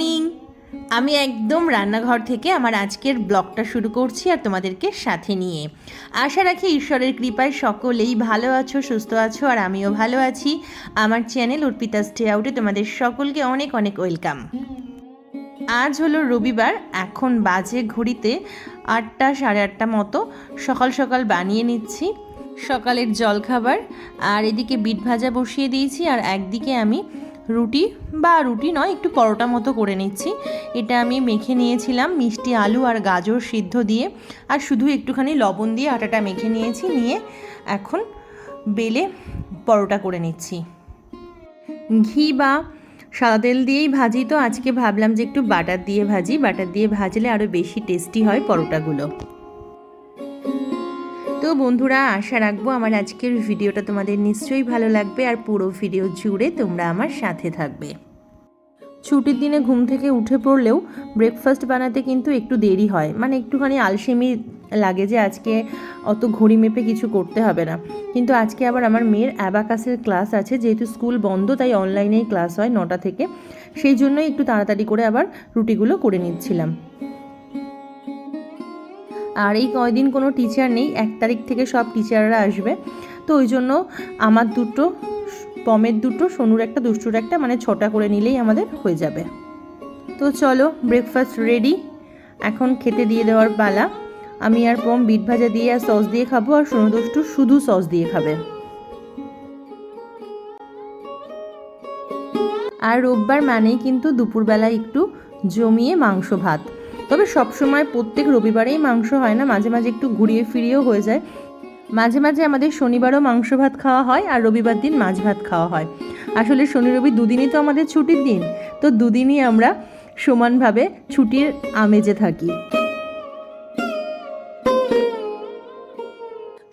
Morning. আমি একদম রান্নাঘর থেকে আমার আজকের ব্লগটা শুরু করছি আর তোমাদেরকে সাথে নিয়ে। আশা রাখি ঈশ্বরের কৃপায় সকলেই ভালো আছো, সুস্থ আছো, আর আমিও ভালো আছি। আমার চ্যানেল অর্পিতা স্টে আউটে তোমাদের সকলকে অনেক অনেক ওয়েলকাম। আজ হলো রবিবার, এখন বাজে ঘড়িতে 8টা সাড়ে 8টা মতো। সকাল সকাল বানিয়ে নিচ্ছি সকালের জলখাবার। আর এদিকে বিট ভাজা বসিয়ে দিয়েছি, আর একদিকে আমি রুটি নয়, একটু পরোটা মতো করে নিচ্ছি। এটা আমি মেখে নিয়েছিলাম মিষ্টি আলু আর গাজর সিদ্ধ দিয়ে, আর শুধু একটুখানি লবণ দিয়ে আটাটা মেখে নিয়েছি। নিয়ে এখন বেলে পরোটা করে নিচ্ছি। ঘি বা সাদা তেল দিয়েই ভাজি, তো আজকে ভাবলাম যে একটু বাটার দিয়ে ভাজি। বাটার দিয়ে ভাজলে আরও বেশি টেস্টি হয় পরোটাগুলো। তো বন্ধুরা, আশা রাখবো আমার আজকের ভিডিওটা তোমাদের নিশ্চয়ই ভালো লাগবে, আর পুরো ভিডিও জুড়ে তোমরা আমার সাথে থাকবে। ছুটির দিনে ঘুম থেকে উঠে পড়লেও ব্রেকফাস্ট বানাতে কিন্তু একটু দেরি হয়, মানে একটুখানি আলসেমি লাগে যে আজকে অত ঘড়ি মেপে কিছু করতে হবে না। কিন্তু আজকে আবার আমার মেয়ের অ্যাবাকাসের ক্লাস আছে, যেহেতু স্কুল বন্ধ তাই অনলাইনেই ক্লাস হয় 9টা থেকে। সেই জন্যই একটু তাড়াতাড়ি করে আবার রুটিগুলো করে নিচ্ছিলাম। আর এই কয়দিন কোনো টিচার নেই, 1 তারিখ থেকে সব টিচাররা আসবে। তো ওই জন্য আমার দুটো, পমের দুটো, সোনুর একটা, দুষ্টুর একটা, মানে 6টা করে নিলেই আমাদের হয়ে যাবে। তো চলো, ব্রেকফাস্ট রেডি, এখন খেতে দিয়ে দেওয়ার পালা। আমি আর পম বিট ভাজা দিয়ে আর সস দিয়ে খাবো, আর সোনু দুষ্টু শুধু সস দিয়ে খাবে। আর রোববার মানেই কিন্তু দুপুরবেলায় একটু জমিয়ে মাংস ভাত। তবে সবসময় প্রত্যেক রবিবারেই মাংস হয় না, মাঝে মাঝে একটু ঘুরিয়ে ফিরিয়েও হয়ে যায়। মাঝে মাঝে আমাদের শনিবারও মাংস ভাত খাওয়া হয়, আর রবিবার দিন মাছ ভাত খাওয়া হয়। আসলে শনি রবি দুদিনই তো আমাদের ছুটির দিন, তো দুদিনই আমরা সমানভাবে ছুটির আমেজে থাকি।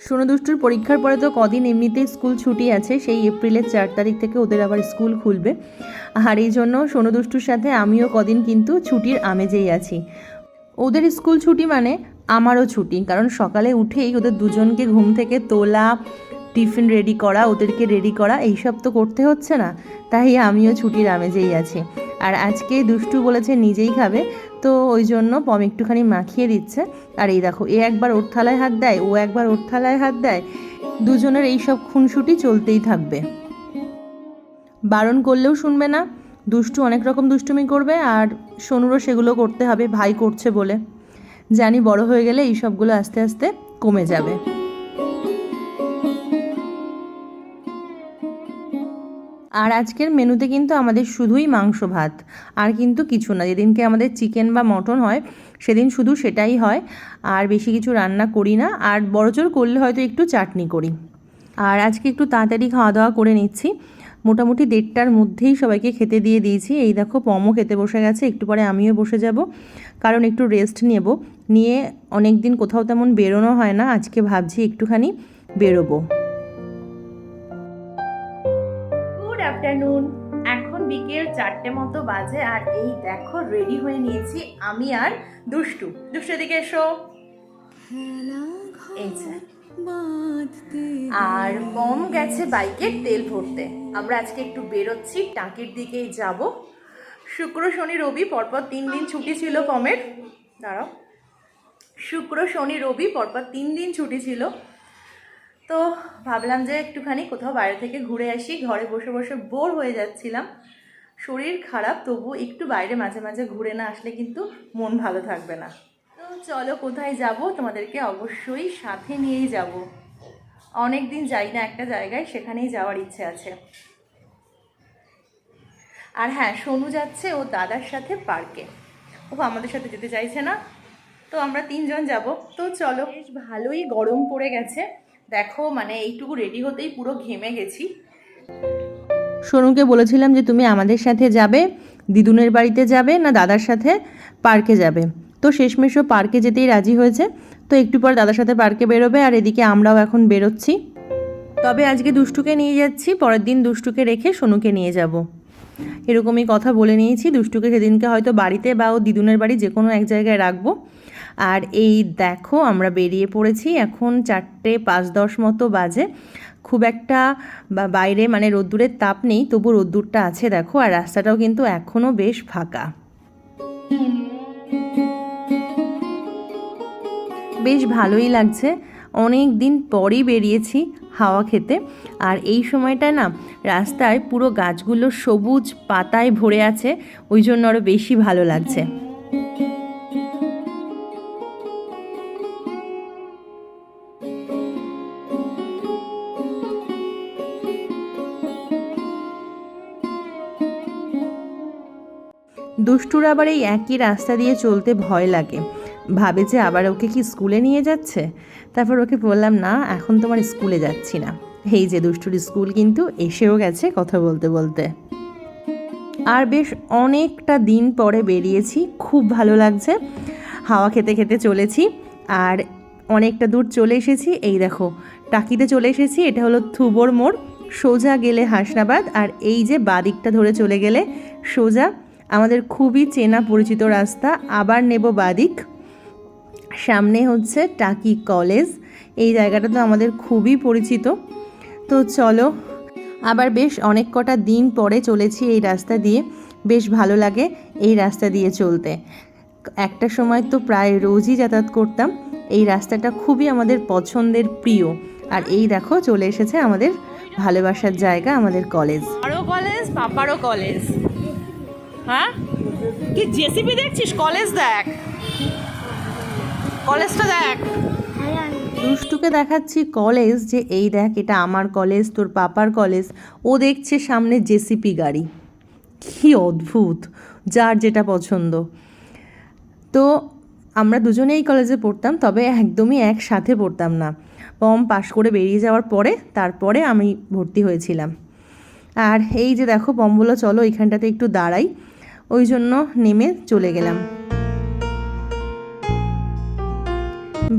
সোনু দুষ্টুর পরীক্ষার পরে তো কদিন এমনিতেই স্কুল ছুটি আছে, সেই এপ্রিলের 4 তারিখ থেকে ওদের আবার স্কুল খুলবে। আর এই জন্য সোনু দুষ্টুর সাথে আমিও কদিন কিন্তু ছুটির আমেজেই আছি। ওদের স্কুল ছুটি মানে আমারও ছুটি, কারণ সকালে উঠেই ওদের দুজনকে ঘুম থেকে তোলা, টিফিন রেডি করা, ওদেরকে রেডি করা, এইসব তো করতে হচ্ছে না। তাই আমিও ছুটির আমেজেই আছি। আর আজকে দুষ্টু বলেছে নিজেই খাবে, তো ওই জন্য পম একটুখানি মাখিয়ে দিচ্ছে। আর এই দেখো, এ একবার ওর থালায় হাত দেয়, ও একবার ওর থালায় হাত দেয়, দুজনের এইসব খুনসুটি চলতেই থাকবে। বারণ করলেও শুনবে না, দুষ্টু অনেক রকম দুষ্টুমি করবে, আর সোনুরও সেগুলো করতে হবে, ভাই করছে বলে। জানি বড় হয়ে গেলে এই সবগুলো আস্তে আস্তে কমে যাবে। আর আজকের মেনুতে কিন্তু আমাদের শুধুই মাংস ভাত, আর কিন্তু কিছু না। যেদিনকে আমাদের চিকেন বা মটন হয় সেদিন শুধু সেটাই হয়, আর বেশি কিছু রান্না করি না। আর বড়জোর করলে হয়তো একটু চাটনি করি। আর আজকে একটু তাড়াতাড়ি খাওয়া দাওয়া করে নিচ্ছি, মোটামুটি 1:30টার মধ্যেই সবাইকে খেতে দিয়ে দিয়েছি। এই দেখো, পমও খেতে বসে গেছে, একটু পরে আমিও বসে যাব, কারণ একটু রেস্ট নিয়ে অনেক দিন কোথাও তেমন বেরোনো হয় না। আজকে ভাবছি একটুখানি বেরোবো। গুড আফটারনুন, এখন বিকেল 4টে মতো বাজে, আর এই দেখো রেডি হয়ে নিয়েছি আমি আর দুষ্টু। দুষ্টু দিকে এসো। এই যে, আর পম গেছে বাইকে তেল ভরতে। আমরা আজকে একটু বেরোচ্ছি, টাকির দিকেই যাব। শুক্র শনি রবি পরপর 3 দিন ছুটি ছিল পমের। দাঁড়াও, শুক্র শনি রবি পরপর 3 দিন ছুটি ছিল, তো ভাবলাম যে একটুখানি কোথাও বাইরে থেকে ঘুরে আসি। ঘরে বসে বসে বোর হয়ে যাচ্ছিলাম, শরীর খারাপ, তবু একটু বাইরে মাঝে মাঝে ঘুরে না আসলে কিন্তু মন ভালো থাকবে না। তো চলো, কোথায় যাব তোমাদেরকে অবশ্যই সাথে নিয়েই যাব। অনেক দিন যাই না একটা জায়গায়, সেখানেই যাওয়ার ইচ্ছে আছে। আর হ্যাঁ, সোনু যাচ্ছে ও দাদার সাথে পার্কে, ও আমাদের সাথে যেতে চাইছে না, তো আমরা 3 জন যাব। তো চলো, বেশ ভালোই গরম পড়ে গেছে, দেখো মানে এইটুকু রেডি হতেই পুরো ঘেমে গেছি। সোনুকে বলেছিলাম যে তুমি আমাদের সাথে যাবে, দিদুনের বাড়িতে যাবে, না দাদার সাথে পার্কে যাবে। তো শেষমেশও পার্কে যেতেই রাজি হয়েছে। তো একটু পর দাদার সাথে পার্কে বেরোবে, আর এদিকে আমরাও এখন বেরোচ্ছি। তবে আজকে দুষ্টুকে নিয়ে যাচ্ছি, পরের দিন দুষ্টুকে রেখে সোনুকে নিয়ে যাব, এরকমই কথা বলে নিয়েছি। দুষ্টুকে সেদিনকে হয়তো বাড়িতে বা ও দিদুনের বাড়ি যে কোনো এক জায়গায় রাখবো। আর এই দেখো, আমরা বেরিয়ে পড়েছি, এখন 4:05-10 মতো বাজে। খুব একটা বাইরে মানে রোদ্দুরের তাপ নেই, তবু রোদ্দুরটা আছে দেখো, আর রাস্তাটাও কিন্তু এখনও বেশ ফাঁকা। বেশ ভালোই লাগছে, অনেক দিন পরই বেরিয়েছি হাওয়া খেতে। আর এই সময়টা না রাস্তায় পুরো গাছগুলো সবুজ পাতায় ভরে আছে, ওই জন্য আরও বেশি ভালো লাগছে। দুষ্টুর আবার এই একই রাস্তা দিয়ে চলতে ভয় লাগে, ভাবে যে আবার ওকে কি স্কুলে নিয়ে যাচ্ছে। তারপর ওকে বললাম না, এখন তোমার স্কুলে যাচ্ছি না। এই যে দুষ্টুর স্কুল কিন্তু এসেও গেছে কথা বলতে বলতে। আর বেশ অনেকটা দিন পরে বেরিয়েছি, খুব ভালো লাগছে, হাওয়া খেতে খেতে চলেছি। আর অনেকটা দূর চলে এসেছি, এই দেখো টাকিতে চলে এসেছি। এটা হলো থুবর মোড়, সোজা গেলে হাসনাবাদ, আর এই যে বাদিকটা ধরে চলে গেলে সোজা আমাদের খুবই চেনা পরিচিত রাস্তা। আবার নেব বাদিক, সামনে হচ্ছে টাকি কলেজ। এই জায়গাটা তো আমাদের খুবই পরিচিত। তো চলো, আবার বেশ অনেক কটা দিন পরে চলেছি এই রাস্তা দিয়ে, বেশ ভালো লাগে এই রাস্তা দিয়ে চলতে। একটা সময় তো প্রায় রোজই যাতায়াত করতাম, এই রাস্তাটা খুবই আমাদের পছন্দের, প্রিয়। আর এই দেখো চলে এসেছে আমাদের ভালোবাসার জায়গা, আমাদের কলেজ। আরও কলেজ, পাপারও কলেজ। হ্যাঁ কি জেসিবি দেখছিস? কলেজ দেখ, কলেজটা দেখ। দুষ্টুকে দেখাচ্ছি কলেজ, যে এই দেখ এটা আমার কলেজ, তোর পাপার কলেজ। ও দেখছে সামনে জেসিপি গাড়ি, কি অদ্ভুত, যার যেটা পছন্দ। তো আমরা দুজনেই এই কলেজে পড়তাম, তবে একদমই একসাথে পড়তাম না। পম পাশ করে বেরিয়ে যাওয়ার পরে তারপরে আমি ভর্তি হয়েছিলাম। আর এই যে দেখো পম বললো চলো এখানটাতে একটু দাঁড়াই, ওই জন্য নেমে চলে গেলাম।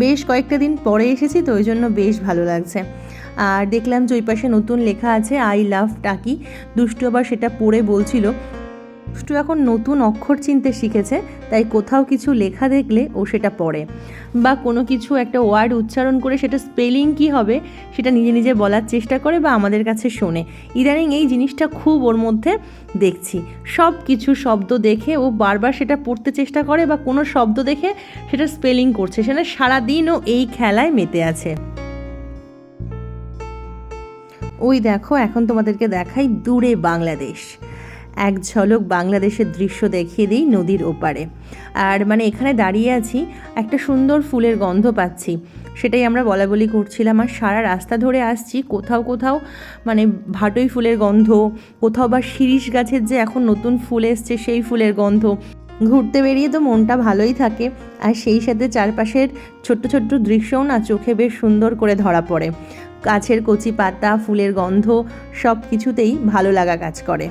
বেশ কয়েকটা দিন পরে এসেছি তো ওই জন্য বেশ ভালো লাগছে। আর দেখলাম যে ওই পাশে নতুন লেখা আছে আই লাভ টাকি। দুষ্টু আবার সেটা পড়ে বলছিল। দুষ্টু এখন নতুন অক্ষর চিনতে শিখেছে, তাই কোথাও কিছু লেখা দেখলে ও সেটা পড়ে, বা কোনো কিছু একটা ওয়ার্ড উচ্চারণ করে সেটা স্পেলিং কি হবে সেটা নিজে নিজে বলার চেষ্টা করে বা আমাদের কাছে শোনে। ইদানিং এই জিনিসটা খুব ওর মধ্যে দেখছি, সব কিছু শব্দ দেখে ও বারবার সেটা পড়তে চেষ্টা করে, বা কোনো শব্দ দেখে সেটা স্পেলিং করছে। সেটা সারাদিন ও এই খেলায় মেতে আছে। ওই দেখো এখন তোমাদেরকে দেখাই দূরে বাংলাদেশ, এক ঝলক বাংলাদেশের দৃশ্য দেখিয়ে দিই নদীর ওপারে। আর মানে এখানে দাঁড়িয়ে আছি, একটা সুন্দর ফুলের গন্ধ পাচ্ছি, সেটাই আমরা বলাবলি করছিলাম। আর সারা রাস্তা ধরে আসছি, কোথাও কোথাও মানে ভাটই ফুলের গন্ধ, কোথাও বা শিরীষ গাছের যে এখন নতুন ফুল এসছে সেই ফুলের গন্ধ। ঘুরতে বেরিয়ে তো মনটা ভালোই থাকে, আর সেই সাথে চারপাশের ছোট্ট ছোট্ট দৃশ্যও না চোখে বেশ সুন্দর করে ধরা পড়ে। গাছের কচি পাতা, ফুলের গন্ধ, সব কিছুতেই ভালো লাগা কাজ করে।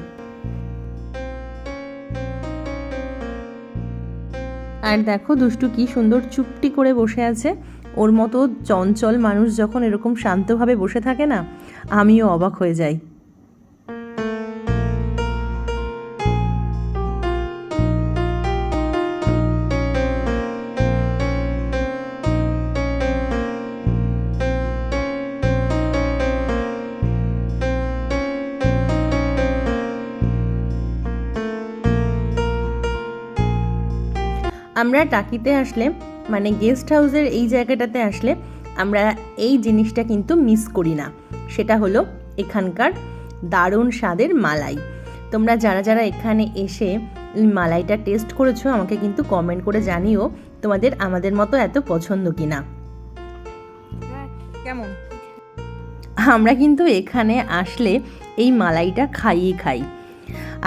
আর দেখো দুষ্টু কি সুন্দর চুপটি করে বসে আছে। ওর মতো চঞ্চল মানুষ যখন এরকম শান্তভাবে বসে থাকে না, আমিও অবাক হয়ে যাই। আমরা টাকিতে আসলে মানে গেস্ট হাউসের এই জায়গাটাতে আসলে আমরা এই জিনিসটা কিন্তু মিস করি না, সেটা হলো এখানকার দারুণ স্বাদের মালাই। তোমরা যারা যারা এখানে এসে মালাইটা টেস্ট করেছো আমাকে কিন্তু কমেন্ট করে জানিও তোমাদের আমাদের মতো এত পছন্দ কিনা। কেমন? আমরা কিন্তু এখানে আসলে এই মালাইটা খাইই খাই।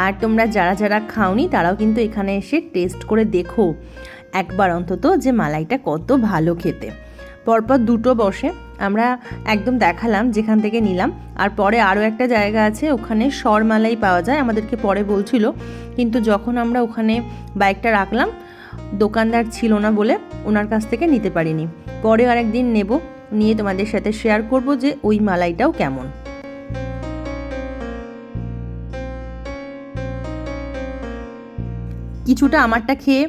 আর তোমরা যারা যারা খাওনি তারাও কিন্তু এখানে এসে টেস্ট করে দেখো একবার অন্তত যে মালাইটা কত ভালো খেতে। পরপর দুটো বসে, আমরা একদম দেখালাম যেখান থেকে নিলাম। আর পরে আরও একটা জায়গা আছে, ওখানে সরমালাই পাওয়া যায়, আমাদেরকে পরে বলছিল, কিন্তু যখন আমরা ওখানে বাইকটা রাখলাম দোকানদার ছিল না বলে ওনার কাছ থেকে নিতে পারিনি। পরে আরেকদিন নেব, নিয়ে তোমাদের সাথে শেয়ার করব যে ওই মালাইটাও কেমন। কিছুটা আমারটা খেয়ে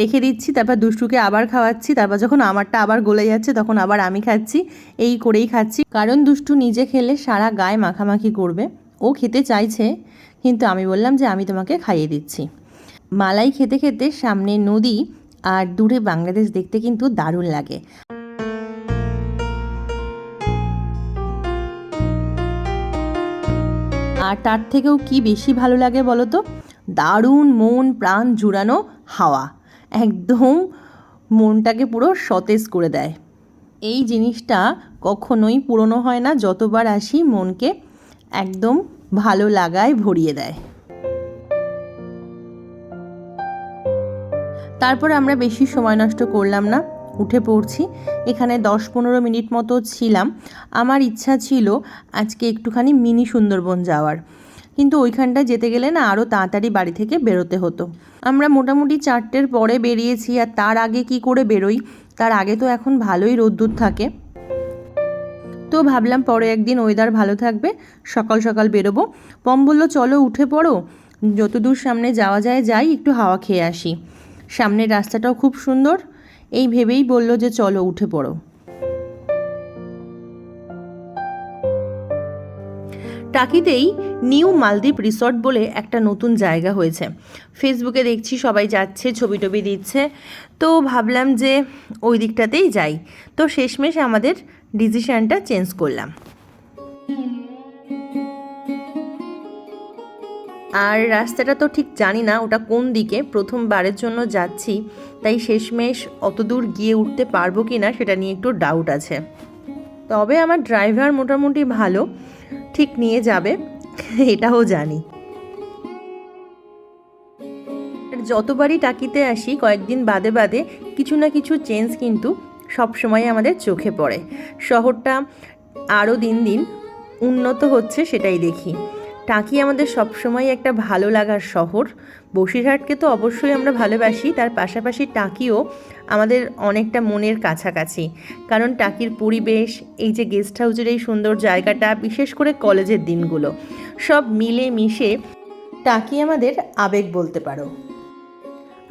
রেখে দিচ্ছি, তারপর দুষ্টুকে আবার খাওয়াচ্ছি, তারপর যখন আমারটা আবার গলে যাচ্ছে তখন আবার আমি খাচ্ছি, এই করেই খাচ্ছি। কারণ দুষ্টু নিজে খেলে সারা গায়ে মাখামাখি করবে, ও খেতে চাইছে, কিন্তু আমি বললাম যে আমি তোমাকে খাইয়ে দিচ্ছি। মালাই খেতে খেতে সামনে নদী আর দূরে বাংলাদেশ দেখতে কিন্তু দারুণ লাগে। আর তার থেকেও কি বেশি ভালো লাগে বলো তো, দারুণ মন প্রাণ জুড়ানো হাওয়া, একদম মনটাকে পুরো সতেজ করে দেয়। এই জিনিসটা কখনোই পুরনো হয় না, যতবার আসি মনকে একদম ভালো লাগায় ভরিয়ে দেয়। তারপর আমরা বেশি সময় নষ্ট করলাম না, উঠে পড়ছি। এখানে 10-15 মিনিট মতো ছিলাম। আমার ইচ্ছা ছিল আজকে একটুখানি মিনি সুন্দরবন যাওয়ার, কিন্তু ওইখানটা যেতে গেলে না আরও তাড়াতাড়ি বাড়ি থেকে বেরোতে হতো। আমরা মোটামুটি 4টের পরে বেরিয়েছি, আর তার আগে কি করে বেরোই, তার আগে তো এখন ভালোই রোদ্দুর থাকে। তো ভাবলাম পরে একদিন ওয়েদার ভালো থাকবে, সকাল সকাল বেরোবো। পম বলল চলো উঠে পড়ো, যতদূর সামনে যাওয়া যায় যাই, একটু হাওয়া খেয়ে আসি, সামনের রাস্তাটাও খুব সুন্দর। এই ভেবেই বলল যে চলো উঠে পড়ো। টাকিতেই নিউ মালদ্বীপ রিসর্ট বলে একটা নতুন জায়গা হয়েছে, ফেসবুকে দেখছি সবাই যাচ্ছে, ছবি টবি দিচ্ছে, তো ভাবলাম যে ওই দিকটাতেই যাই। তো শেষমেশ আমাদের ডিসিশনটা চেঞ্জ করলাম। আর রাস্তাটা তো ঠিক জানি না ওটা কোন দিকে, প্রথমবারের জন্য যাচ্ছি, তাই শেষমেশ অত দূর গিয়ে উঠতে পারবো কি না সেটা নিয়ে একটু ডাউট আছে। তবে আমার ড্রাইভার মোটামুটি ভালো, ঠিক নিয়ে যাবে এটাও জানি। যতবারই টাকিতে আসি কয়েকদিন বাদে বাদে কিছু না কিছু চেঞ্জ কিন্তু সবসময় আমাদের চোখে পড়ে। শহরটা আরও দিন দিন উন্নত হচ্ছে সেটাই দেখি। টাকি আমাদের সবসময় একটা ভালো লাগার শহর। বসিরহাটকে তো অবশ্যই আমরা ভালোবাসি, তার পাশাপাশি টাকিও আমাদের অনেকটা মনের কাছাকাছি, কারণ টাকির পরিবেশ, এই যে গেস্ট হাউসের এই সুন্দর জায়গাটা, বিশেষ করে কলেজের দিনগুলো, সব মিলে মিশে টাকি আমাদের আবেগ বলতে পারো।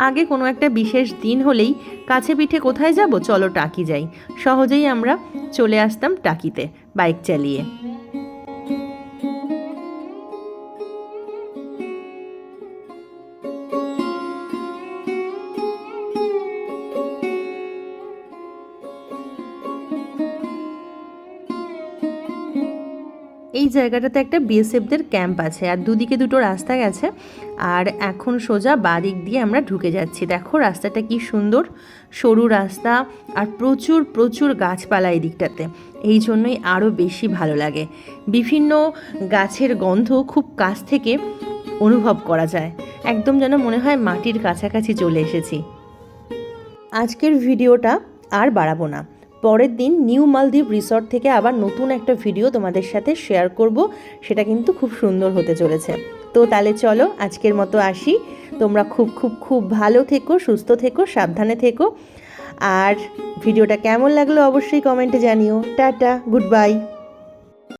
আগে কোনো একটা বিশেষ দিন হলেই কাছে পিঠে কোথায় যাব, চলো টাকি যাই, সহজেই আমরা চলে আসতাম টাকিতে বাইক চালিয়ে। এই জায়গাটাতে একটা বিএসএফদের ক্যাম্প আছে, আর দুদিকে দুটো রাস্তা গেছে, আর এখন সোজা বাদিক দিয়ে আমরা ঢুকে যাচ্ছি। দেখো রাস্তাটা কি সুন্দর, সরু রাস্তা, আর প্রচুর প্রচুর গাছপালা এই দিকটাতে, এই জন্যই আরও বেশি ভালো লাগে। বিভিন্ন গাছের গন্ধ খুব কাছ থেকে অনুভব করা যায়, একদম যেন মনে হয় মাটির কাছাকাছি চলে এসেছি। আজকের ভিডিওটা আর বাড়াবো না, পরের দিন নিউ মালদ্বীপ রিসর্ট থেকে আবার নতুন একটা ভিডিও তোমাদের সাথে শেয়ার করব, সেটা কিন্তু খুব সুন্দর হতে চলেছে। তো তাহলে চলো আজকের মতো আসি, তোমরা খুব খুব খুব ভালো থেকো, সুস্থ থেকো, সাবধানে থেকো, আর ভিডিওটা কেমন লাগলো অবশ্যই কমেন্টে জানিও। Tata, good bye.